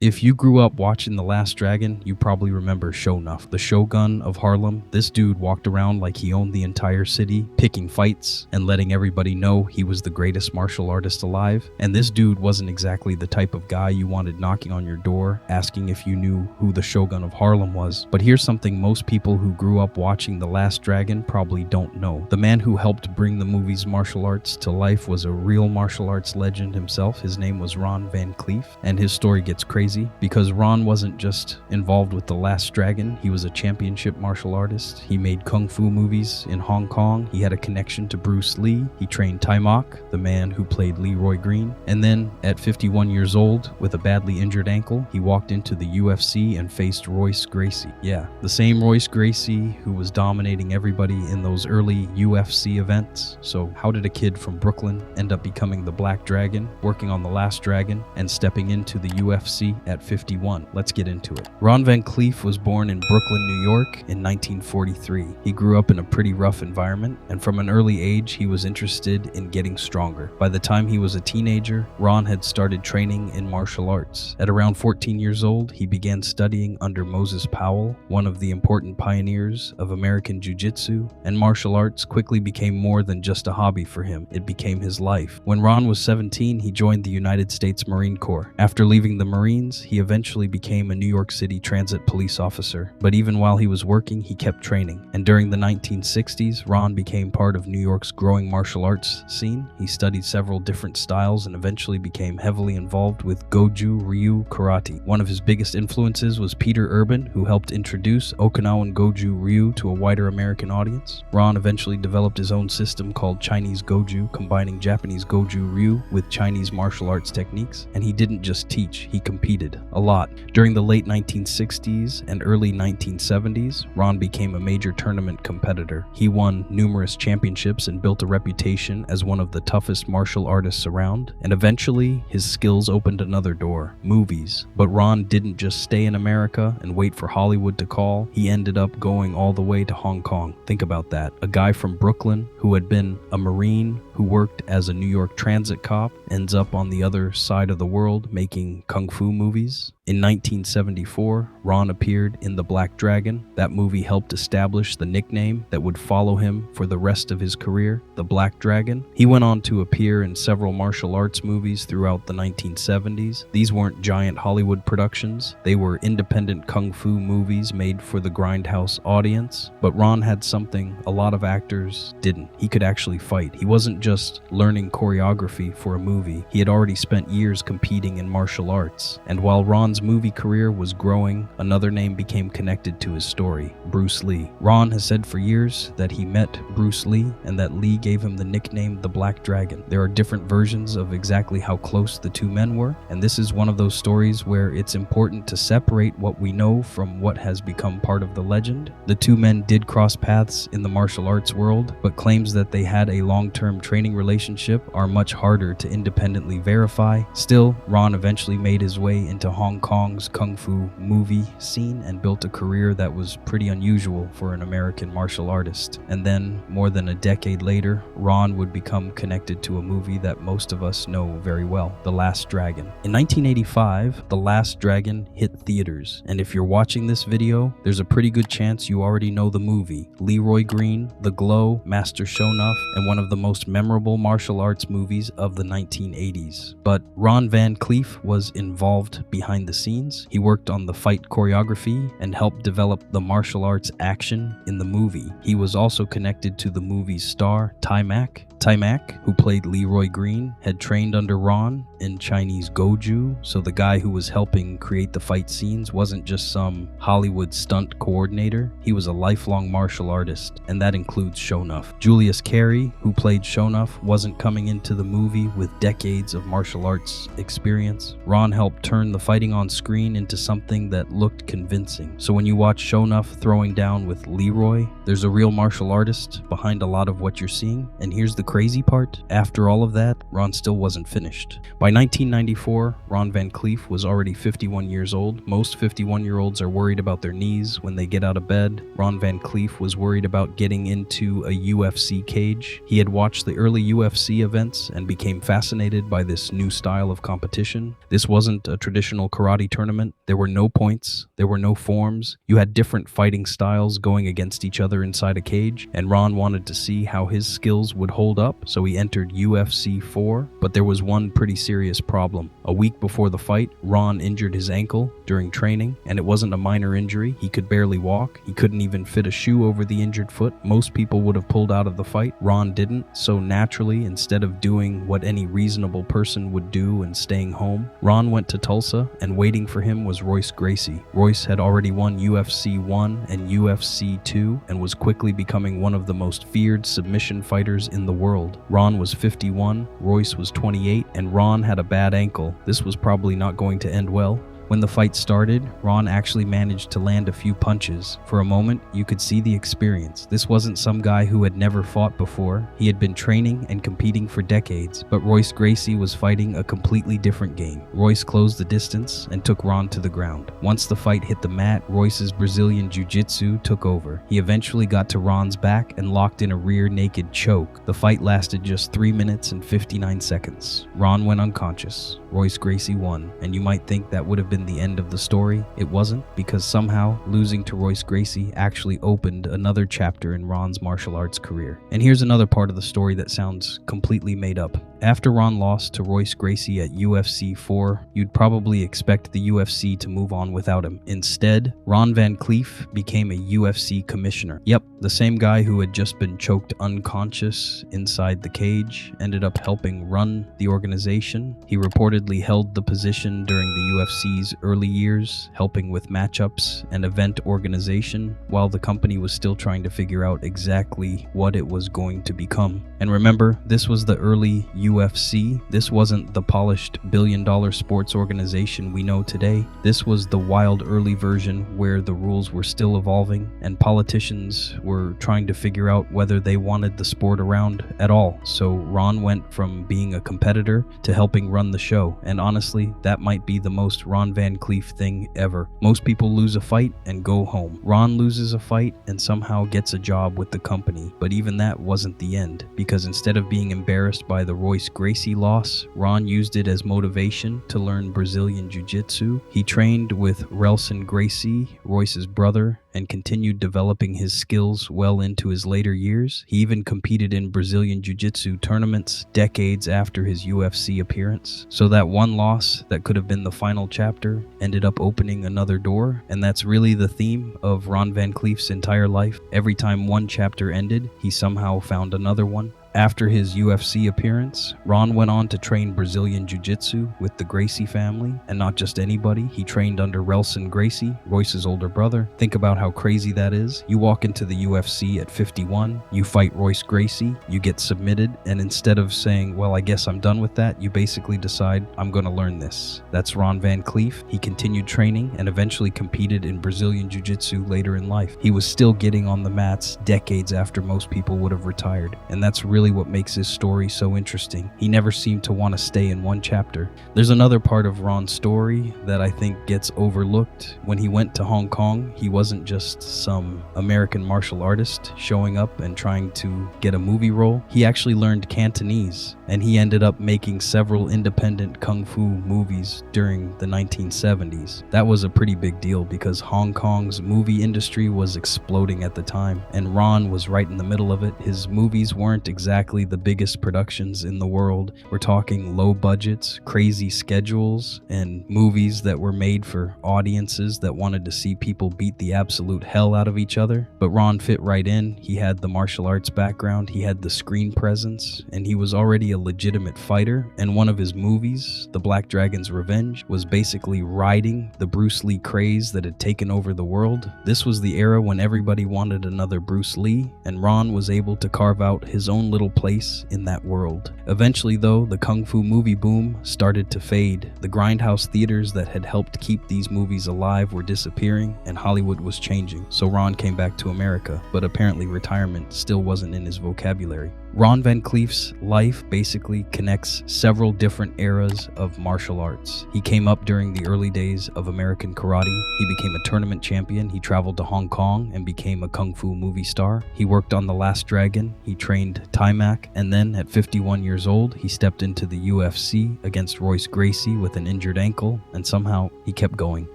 If you grew up watching The Last Dragon, you probably remember Sho'Nuff, the Shogun of Harlem. This dude walked around like he owned the entire city, picking fights and letting everybody know he was the greatest martial artist alive. And this dude wasn't exactly the type of guy you wanted knocking on your door, asking if you knew who the Shogun of Harlem was. But here's something most people who grew up watching The Last Dragon probably don't know. The man who helped bring the movie's martial arts to life was a real martial arts legend himself. His name was Ron Van Clief, and his story gets crazy because Ron wasn't just involved with The Last Dragon, he was a championship martial artist. He made kung fu movies in Hong Kong. He had a connection to Bruce Lee. He trained Taimak, the man who played Leroy Green. And then at 51 years old, with a badly injured ankle, he walked into the UFC and faced Royce Gracie. Yeah, the same Royce Gracie who was dominating everybody in those early UFC events. So how did a kid from Brooklyn end up becoming the Black Dragon, working on The Last Dragon, and stepping into the UFC at 51? Let's get into it. Ron Van Clief was born in Brooklyn, New York in 1943. He grew up in a pretty rough environment, and from an early age, he was interested in getting stronger. By the time he was a teenager, Ron had started training in martial arts. At around 14 years old, he began studying under Moses Powell, one of the important pioneers of American Jiu-Jitsu, and martial arts quickly became more than just a hobby for him. It became his life. When Ron was 17, he joined the United States Marine Corps. After leaving the Marines, he eventually became a New York City transit police officer. But even while he was working, he kept training. And during the 1960s, Ron became part of New York's growing martial arts scene. He studied several different styles and eventually became heavily involved with Goju Ryu karate. One of his biggest influences was Peter Urban, who helped introduce Okinawan Goju Ryu to a wider American audience. Ron eventually developed his own system called Chinese Goju, combining Japanese Goju Ryu with Chinese martial arts techniques. And he didn't just teach, he competed a lot. During the late 1960s and early 1970s, Ron became a major tournament competitor. He won numerous championships and built a reputation as one of the toughest martial artists around. And eventually, his skills opened another door: movies. But Ron didn't just stay in America and wait for Hollywood to call. He ended up going all the way to Hong Kong. Think about that. A guy from Brooklyn who had been a Marine, who worked as a New York transit cop, ends up on the other side of the world making kung fu movies. In 1974, Ron appeared in The Black Dragon. That movie helped establish the nickname that would follow him for the rest of his career, The Black Dragon. He went on to appear in several martial arts movies throughout the 1970s. These weren't giant Hollywood productions. They were independent kung fu movies made for the grindhouse audience. But Ron had something a lot of actors didn't. He could actually fight. He wasn't just learning choreography for a movie. He had already spent years competing in martial arts. And while Ron's movie career was growing, another name became connected to his story: Bruce Lee. Ron has said for years that he met Bruce Lee and that Lee gave him the nickname the Black Dragon. There are different versions of exactly how close the two men were, and this is one of those stories where it's important to separate what we know from what has become part of the legend. The two men did cross paths in the martial arts world, but claims that they had a long-term training relationship are much harder to independently verify. Still, Ron eventually made his way into Hong Kong's kung fu movie scene and built a career that was pretty unusual for an American martial artist. And then, more than a decade later, Ron would become connected to a movie that most of us know very well: The Last Dragon. In 1985, The Last Dragon hit theaters, and if you're watching this video, there's a pretty good chance you already know the movie. Leroy Green, The Glow, Master Sho'Nuff, and one of the most memorable martial arts movies of the 1980s. But Ron Van Clief was involved behind the scenes. He worked on the fight choreography and helped develop the martial arts action in the movie. He was also connected to the movie's star, Taimak. Taimak, who played Leroy Green, had trained under Ron in Chinese Goju, so the guy who was helping create the fight scenes wasn't just some Hollywood stunt coordinator. He was a lifelong martial artist, and that includes Sho'Nuff. Julius Carey, who played Sho'Nuff, wasn't coming into the movie with decades of martial arts experience. Ron helped turn the fighting on screen into something that looked convincing. So when you watch Sho'Nuff throwing down with Leroy, there's a real martial artist behind a lot of what you're seeing. And here's the crazy part: after all of that, Ron still wasn't finished. By By 1994, Ron Van Clief was already 51 years old. Most 51-year-olds are worried about their knees when they get out of bed. Ron Van Clief was worried about getting into a UFC cage. He had watched the early UFC events and became fascinated by this new style of competition. This wasn't a traditional karate tournament. There were no points. There were no forms. You had different fighting styles going against each other inside a cage, and Ron wanted to see how his skills would hold up, so he entered UFC 4. But there was one pretty serious problem. A week before the fight, Ron injured his ankle during training, and it wasn't a minor injury. He could barely walk. He couldn't even fit a shoe over the injured foot. Most people would have pulled out of the fight. Ron didn't, so naturally, instead of doing what any reasonable person would do and staying home, Ron went to Tulsa, and waiting for him was Royce Gracie. Royce had already won UFC 1 and UFC 2 and was quickly becoming one of the most feared submission fighters in the world. Ron was 51, Royce was 28, and Ron had a bad ankle. This was probably not going to end well. When the fight started, Ron actually managed to land a few punches. For a moment, you could see the experience. This wasn't some guy who had never fought before. He had been training and competing for decades, but Royce Gracie was fighting a completely different game. Royce closed the distance and took Ron to the ground. Once the fight hit the mat, Royce's Brazilian Jiu-Jitsu took over. He eventually got to Ron's back and locked in a rear naked choke. The fight lasted just 3 minutes and 59 seconds. Ron went unconscious. Royce Gracie won, and you might think that would have been the end of the story. It wasn't, because somehow losing to Royce Gracie actually opened another chapter in Ron's martial arts career. And here's another part of the story that sounds completely made up. After Ron lost to Royce Gracie at UFC 4, you'd probably expect the UFC to move on without him. Instead, Ron Van Clief became a UFC commissioner. Yep, the same guy who had just been choked unconscious inside the cage ended up helping run the organization. He reportedly held the position during the UFC's early years, helping with matchups and event organization, while the company was still trying to figure out exactly what it was going to become. And remember, this was the early UFC. This wasn't the polished billion-dollar sports organization we know today. This was the wild early version where the rules were still evolving and politicians were trying to figure out whether they wanted the sport around at all. So Ron went from being a competitor to helping run the show. And honestly, that might be the most Ron Van Clief thing ever. Most people lose a fight and go home. Ron loses a fight and somehow gets a job with the company. But even that wasn't the end, because instead of being embarrassed by the Royce Gracie loss, Ron used it as motivation to learn Brazilian Jiu-Jitsu. He trained with Relson Gracie, Royce's brother, and continued developing his skills well into his later years. He even competed in Brazilian Jiu-Jitsu tournaments decades after his UFC appearance. So that one loss that could have been the final chapter ended up opening another door, and that's really the theme of Ron Van Clief's entire life. Every time one chapter ended, he somehow found another one. After his UFC appearance, Ron went on to train Brazilian Jiu-Jitsu with the Gracie family, and not just anybody. He trained under Relson Gracie, Royce's older brother. Think about how crazy that is. You walk into the UFC at 51, you fight Royce Gracie, you get submitted, and instead of saying, well, I guess I'm done with that, you basically decide, I'm going to learn this. That's Ron Van Clief. He continued training and eventually competed in Brazilian Jiu-Jitsu later in life. He was still getting on the mats decades after most people would have retired, and that's really what makes his story so interesting. He never seemed to want to stay in one chapter. There's another part of Ron's story that I think gets overlooked. When he went to Hong Kong, he wasn't just some American martial artist showing up and trying to get a movie role. He actually learned Cantonese, and he ended up making several independent kung fu movies during the 1970s. That was a pretty big deal because Hong Kong's movie industry was exploding at the time, and Ron was right in the middle of it. His movies weren't exactly the biggest productions in the world. We're talking low budgets, crazy schedules, and movies that were made for audiences that wanted to see people beat the absolute hell out of each other. But Ron fit right in. He had the martial arts background, he had the screen presence, and he was already a legitimate fighter. And one of his movies, The Black Dragon's Revenge, was basically riding the Bruce Lee craze that had taken over the world. This was the era when everybody wanted another Bruce Lee, and Ron was able to carve out his own little place in that world. Eventually, though, the kung fu movie boom started to fade. The grindhouse theaters that had helped keep these movies alive were disappearing, and Hollywood was changing. So Ron came back to America, but apparently retirement still wasn't in his vocabulary. Ron Van Clief's life basically connects several different eras of martial arts. He came up during the early days of American karate. He became a tournament champion. He traveled to Hong Kong and became a kung fu movie star. He worked on The Last Dragon. He trained Taimak. And then at 51 years old, he stepped into the UFC against Royce Gracie with an injured ankle. And somehow he kept going.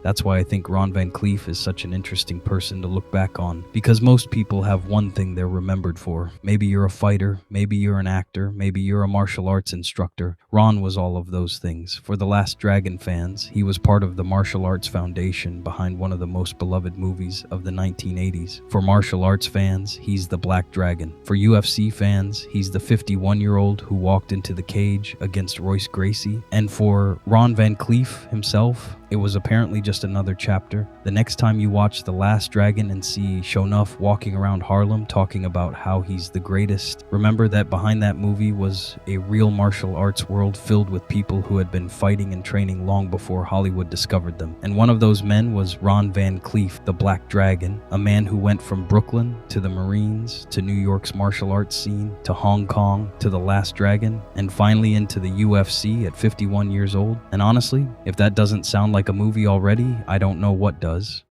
That's why I think Ron Van Clief is such an interesting person to look back on. Because most people have one thing they're remembered for. Maybe you're a fighter. Maybe you're an actor, maybe you're a martial arts instructor. Ron was all of those things. For The Last Dragon fans, he was part of the martial arts foundation behind one of the most beloved movies of the 1980s. For martial arts fans, he's the Black Dragon. For UFC fans, he's the 51-year-old who walked into the cage against Royce Gracie. And for Ron Van Clief himself, it was apparently just another chapter. The next time you watch The Last Dragon and see Sho'Nuff walking around Harlem talking about how he's the greatest, remember that behind that movie was a real martial arts world filled with people who had been fighting and training long before Hollywood discovered them. And one of those men was Ron Van Clief, the Black Dragon, a man who went from Brooklyn to the Marines, to New York's martial arts scene, to Hong Kong, to The Last Dragon, and finally into the UFC at 51 years old. And honestly, if that doesn't sound like a movie already, I don't know what does.